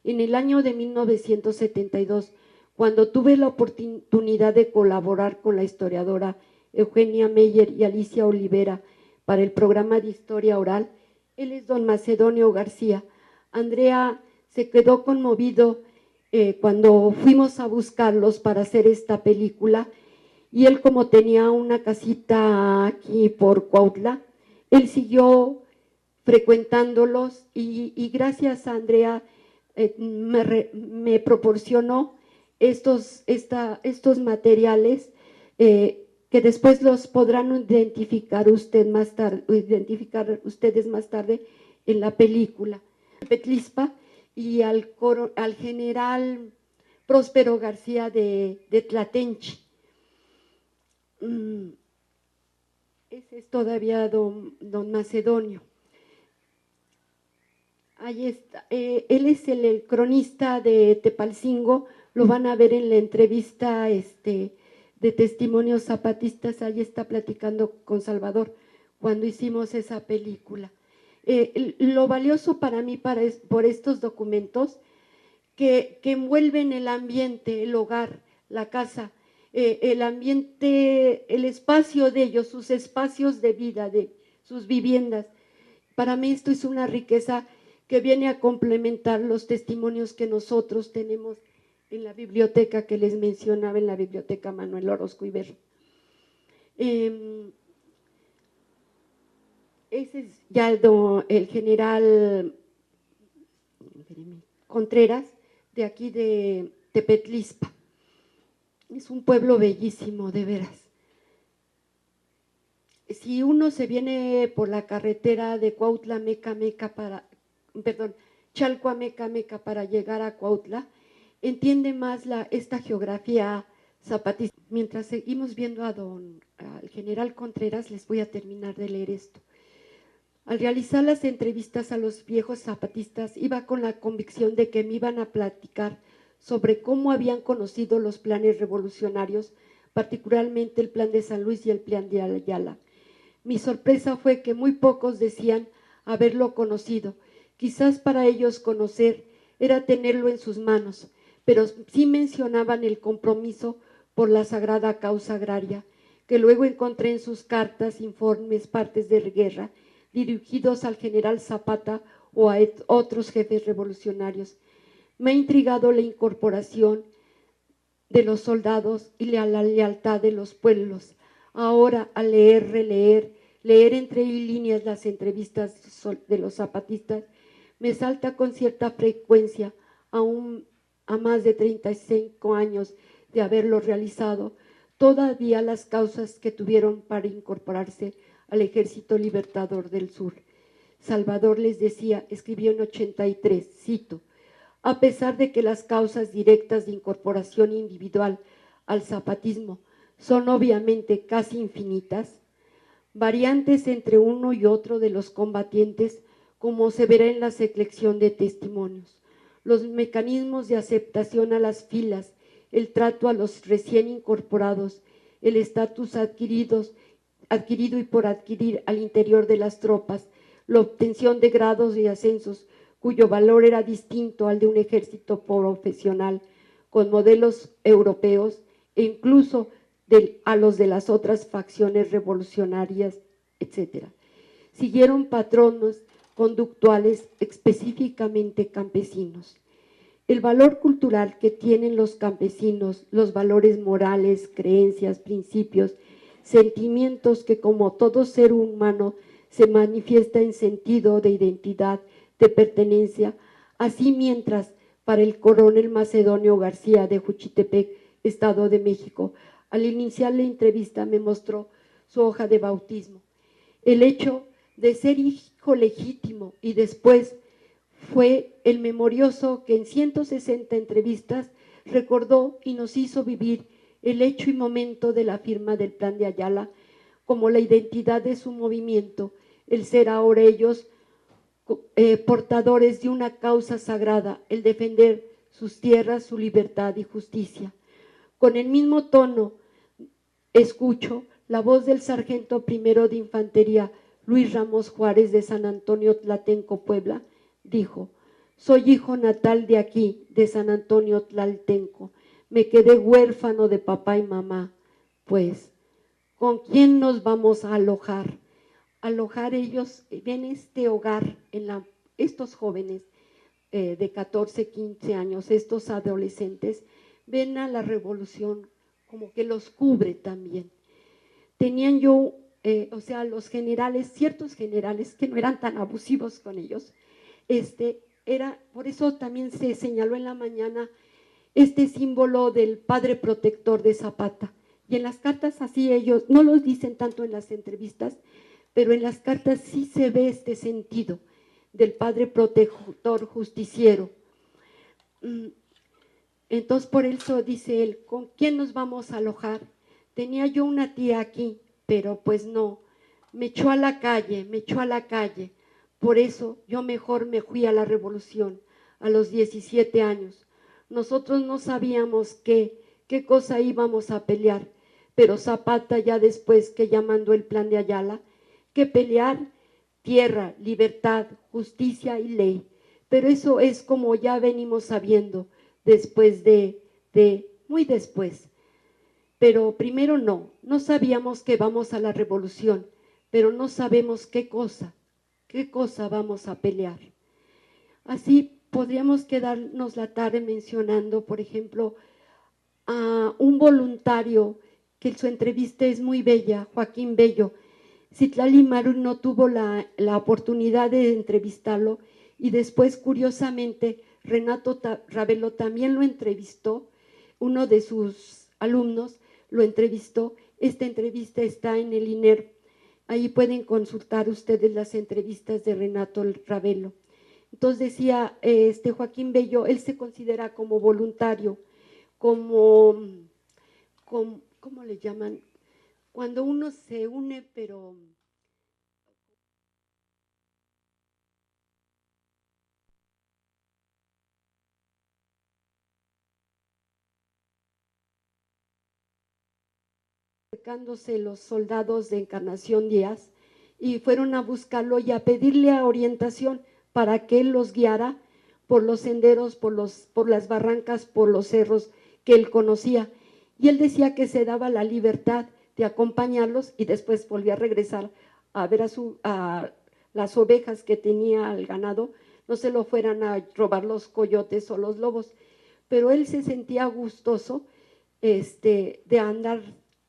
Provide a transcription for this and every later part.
En el año de 1972, cuando tuve la oportunidad de colaborar con la historiadora Eugenia Meyer y Alicia Olivera para el programa de historia oral, él es don Macedonio García. Andrea se quedó conmovido cuando fuimos a buscarlos para hacer esta película, y él, como tenía una casita aquí por Cuautla, él siguió frecuentándolos y gracias a Andrea me proporcionó estos materiales que después los podrán identificar ustedes más tarde en la película. Petlispa y al general Próspero García de Tlatenchi. Ese es todavía don Macedonio. Ahí está. Él es el cronista de Tepalcingo. Lo van a ver en la entrevista de testimonios zapatistas. Ahí está platicando con Salvador cuando hicimos esa película. Lo valioso para mí por estos documentos que envuelven el ambiente, el hogar, la casa, el ambiente, el espacio de ellos, sus espacios de vida, de sus viviendas. Para mí esto es una riqueza que viene a complementar los testimonios que nosotros tenemos en la biblioteca que les mencionaba, en la biblioteca Manuel Orozco Iber. Ese es ya el general Contreras, de aquí de Tepetlispa. Es un pueblo bellísimo, de veras. Si uno se viene por la carretera de Cuautla, Chalco a Meca para llegar a Cuautla, entiende más esta geografía zapatista. Mientras seguimos viendo al general Contreras, les voy a terminar de leer esto. Al realizar las entrevistas a los viejos zapatistas, iba con la convicción de que me iban a platicar sobre cómo habían conocido los planes revolucionarios, particularmente el plan de San Luis y el plan de Ayala. Mi sorpresa fue que muy pocos decían haberlo conocido. Quizás para ellos conocer era tenerlo en sus manos, pero sí mencionaban el compromiso por la sagrada causa agraria, que luego encontré en sus cartas, informes, partes de guerra, dirigidos al general Zapata o a otros jefes revolucionarios. Me ha intrigado la incorporación de los soldados y la lealtad de los pueblos. Ahora, al leer, releer, leer entre líneas las entrevistas de los zapatistas, me salta con cierta frecuencia, aún a más de 35 años de haberlo realizado, todavía las causas que tuvieron para incorporarse al Ejército Libertador del Sur. Salvador les decía, escribió en 83, cito: a pesar de que las causas directas de incorporación individual al zapatismo son obviamente casi infinitas, variantes entre uno y otro de los combatientes, como se verá en la selección de testimonios, los mecanismos de aceptación a las filas, el trato a los recién incorporados, el estatus adquirido y por adquirir al interior de las tropas, la obtención de grados y ascensos, cuyo valor era distinto al de un ejército profesional, con modelos europeos e incluso a los de las otras facciones revolucionarias, etc. Siguieron patronos conductuales específicamente campesinos. El valor cultural que tienen los campesinos, los valores morales, creencias, principios, sentimientos que, como todo ser humano, se manifiesta en sentido de identidad, de pertenencia. Así, mientras para el coronel Macedonio García de Juchitepec, Estado de México, al iniciar la entrevista me mostró su hoja de bautismo. El hecho de ser hijo legítimo y después fue el memorioso que en 160 entrevistas recordó y nos hizo vivir el hecho y momento de la firma del Plan de Ayala como la identidad de su movimiento, el ser ahora ellos portadores de una causa sagrada, el defender sus tierras, su libertad y justicia. Con el mismo tono escucho la voz del sargento primero de infantería Luis Ramos Juárez de San Antonio Tlatenco, Puebla, dijo: Soy hijo natal de aquí, de San Antonio Tlaltenco. Me quedé huérfano de papá y mamá. Pues, ¿con quién nos vamos a alojar? Alojar ellos, ven este hogar, estos jóvenes de 14, 15 años, estos adolescentes, ven a la revolución como que los cubre también. Tenían yo, o sea, los generales, ciertos generales que no eran tan abusivos con ellos, por eso también se señaló en la mañana este símbolo del padre protector de Zapata. Y en las cartas así ellos, no los dicen tanto en las entrevistas, pero en las cartas sí se ve este sentido del padre protector justiciero. Entonces por eso dice él, ¿con quién nos vamos a alojar? Tenía yo una tía aquí, pero pues no, me echó a la calle, me echó a la calle. Por eso yo mejor me fui a la revolución a los 17 años. Nosotros no sabíamos qué cosa íbamos a pelear, pero Zapata ya después que ya mandó el plan de Ayala, que pelear tierra, libertad, justicia y ley. Pero eso es como ya venimos sabiendo después muy después. Pero primero no sabíamos que vamos a la revolución, pero no sabemos qué cosa vamos a pelear. Así podríamos quedarnos la tarde mencionando, por ejemplo, a un voluntario que su entrevista es muy bella, Joaquín Bello. Citlali Maru no tuvo la oportunidad de entrevistarlo y después, curiosamente, Renato Ravelo también lo entrevistó, uno de sus alumnos lo entrevistó. Esta entrevista está en el INER, ahí pueden consultar ustedes las entrevistas de Renato Ravelo. Entonces decía Joaquín Bello, él se considera como voluntario, como ¿cómo le llaman? Cuando uno se une, pero acercándose los soldados de Encarnación Díaz y fueron a buscarlo y a pedirle orientación para que él los guiara por los senderos, por las barrancas, por los cerros que él conocía. Y él decía que se daba la libertad de acompañarlos y después volvía a regresar a ver a las ovejas que tenía el ganado, no se lo fueran a robar los coyotes o los lobos. Pero él se sentía gustoso de andar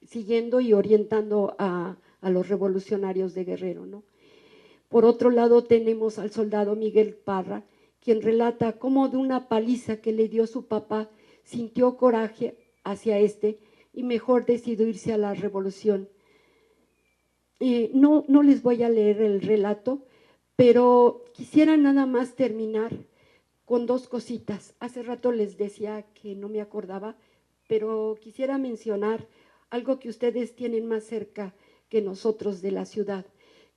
siguiendo y orientando a los revolucionarios de Guerrero, ¿no? Por otro lado tenemos al soldado Miguel Parra, quien relata cómo de una paliza que le dio su papá sintió coraje hacia y mejor decidió irse a la revolución. No les voy a leer el relato, pero quisiera nada más terminar con dos cositas. Hace rato les decía que no me acordaba, pero quisiera mencionar algo que ustedes tienen más cerca que nosotros de la ciudad,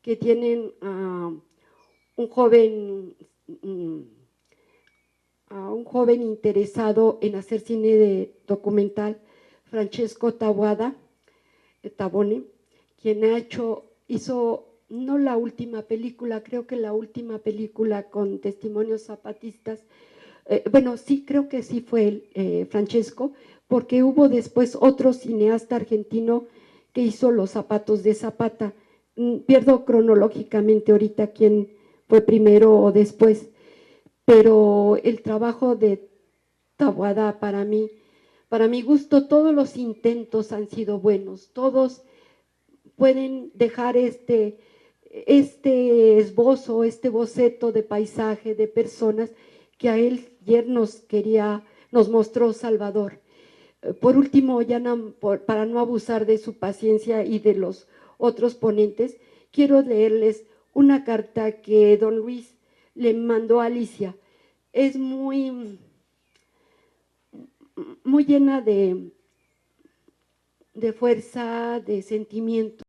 que tienen un joven, a un joven interesado en hacer cine documental, Francesco Tabone, quien hizo no la última película, creo que la última película con testimonios zapatistas. Bueno, sí, creo que sí fue Francesco, porque hubo después otro cineasta argentino que hizo Los zapatos de Zapata. Pierdo cronológicamente ahorita quién fue primero o después, pero el trabajo de Taboada para mi gusto, todos los intentos han sido buenos, todos pueden dejar este esbozo, este boceto de paisaje, de personas que a él ayer nos mostró Salvador. Por último, ya para no abusar de su paciencia y de los otros ponentes, quiero leerles una carta que don Luis le mandó a Alicia. Es muy llena de fuerza, de sentimiento.